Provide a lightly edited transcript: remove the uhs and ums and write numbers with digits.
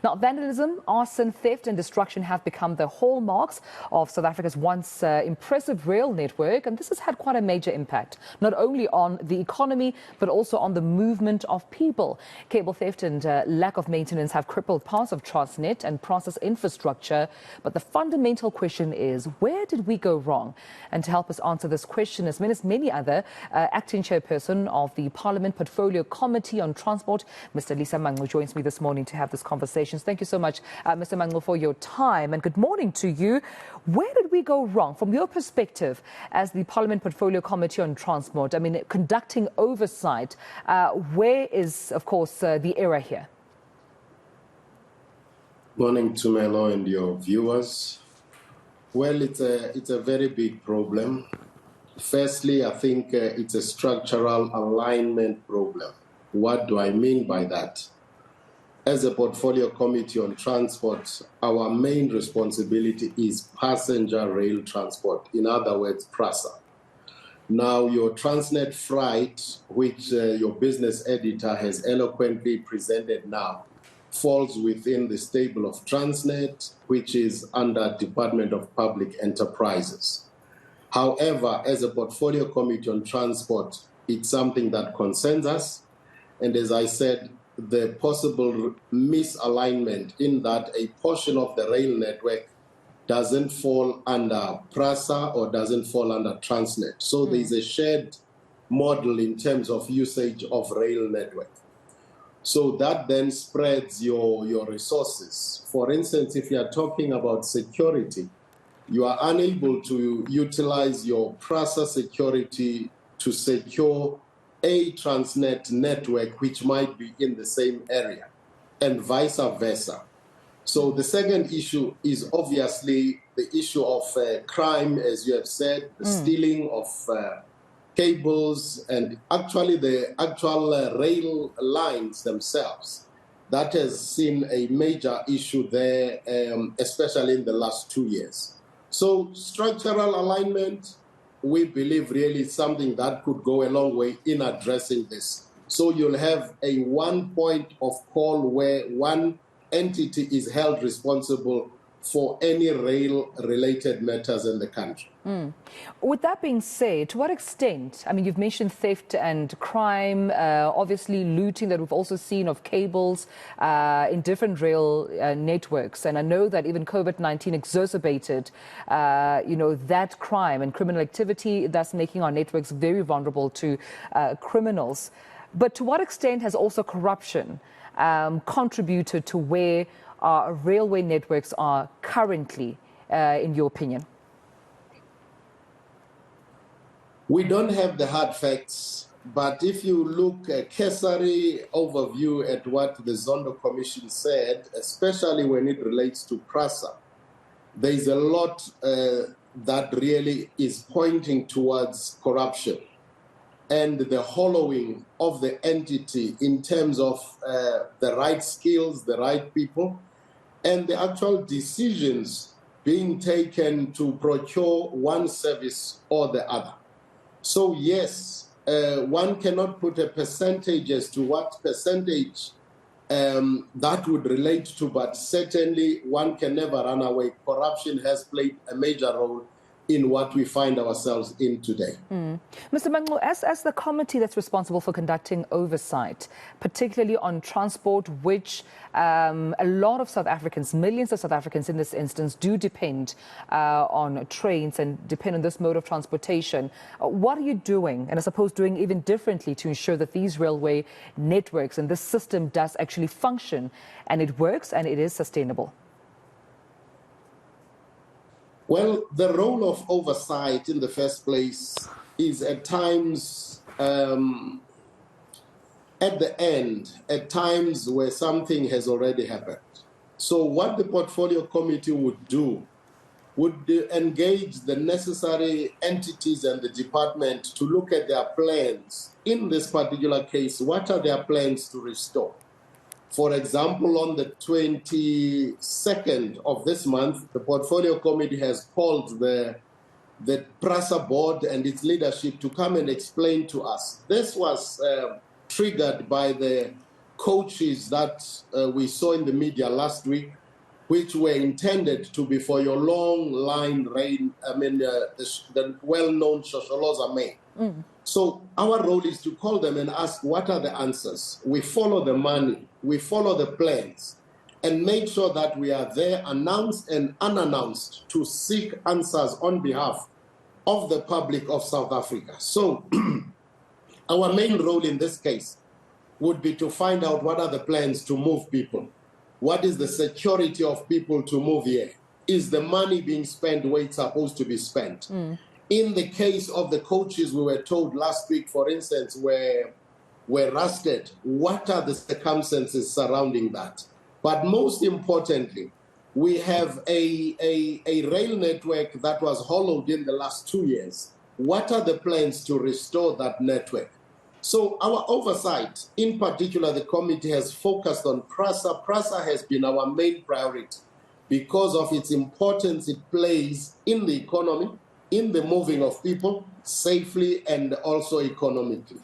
Now, vandalism, arson, theft and destruction have become the hallmarks of South Africa's once impressive rail network, and this has had quite a major impact, not only on the economy, but also on the movement of people. Cable theft and lack of maintenance have crippled parts of Transnet and process infrastructure, but the fundamental question is, where did we go wrong? And to help us answer this question, as well as many other, acting chairperson of the Parliament Portfolio Committee on Transport, Mr. Lisa Mangcu, joins me this morning to have this conversation. Thank you so much, Mr. Mangcu, for your time, and good morning to you. Where did we go wrong from your perspective as the Parliament Portfolio Committee on Transport? I mean, conducting oversight, where is, of course, the error here? Morning to Melo and your viewers. Well, it's a very big problem. Firstly, I think it's a structural alignment problem. What do I mean by that? As a portfolio committee on transport, our main responsibility is passenger rail transport, in other words, PRASA. Now, your Transnet freight, which your business editor has eloquently presented now, falls within the stable of Transnet, which is under Department of Public Enterprises. However, as a portfolio committee on transport, it's something that concerns us. And as I said, the possible misalignment in that a portion of the rail network doesn't fall under PRASA or doesn't fall under Transnet. So there's a shared model in terms of usage of rail network. So that then spreads your resources. For instance, if you are talking about security, you are unable to utilize your PRASA security to secure a Transnet network which might be in the same area, and vice versa. So the second issue is obviously the issue of crime, as you have said, the stealing of cables, and actually the actual rail lines themselves. That has seen a major issue there, especially in the last 2 years. So structural alignment, we believe really something that could go a long way in addressing this. So you'll have a one point of call where one entity is held responsible for any rail-related matters in the country. With that being said, to what extent, I mean, you've mentioned theft and crime, obviously looting that we've also seen of cables in different rail networks. And I know that even COVID-19 exacerbated, that crime and criminal activity, thus making our networks very vulnerable to criminals. But to what extent has also corruption contributed to where our railway networks are currently, in your opinion? We don't have the hard facts, but if you look a cursory overview at what the Zondo Commission said, especially when it relates to PRASA, there is a lot that really is pointing towards corruption and the hollowing of the entity in terms of the right skills, the right people, and the actual decisions being taken to procure one service or the other. So yes, one cannot put a percentage as to what percentage that would relate to, but certainly one can never run away. Corruption has played a major role in what we find ourselves in today. Mr. Mangcu, as the committee that's responsible for conducting oversight, particularly on transport, which a lot of South Africans, millions of South Africans in this instance, do depend on trains and depend on this mode of transportation, what are you doing, and I suppose doing even differently, to ensure that these railway networks and this system does actually function and it works and it is sustainable? Well, the role of oversight in the first place is at times at the end, at times where something has already happened. So what the portfolio committee would do would engage the necessary entities and the department to look at their plans. In this particular case, what are their plans to restore? For example, on the 22nd of this month, the Portfolio Committee has called the PRASA board and its leadership to come and explain to us. This was triggered by the coaches that we saw in the media last week, which were intended to be for your long line rain, the well-known Shosholoza May. So our role is to call them and ask, what are the answers? We follow the money, we follow the plans, and make sure that we are there, announced and unannounced, to seek answers on behalf of the public of South Africa. So our main role in this case would be to find out what are the plans to move people. What is the security of people to move here? Is the money being spent where it's supposed to be spent? In the case of the coaches, we were told last week, for instance, were arrested. What are the circumstances surrounding that? But most importantly, we have a rail network that was hollowed in the last 2 years. What are the plans to restore that network? So our oversight, in particular, the committee has focused on PRASA. PRASA has been our main priority because of its importance it plays in the economy, in the moving of people safely and also economically.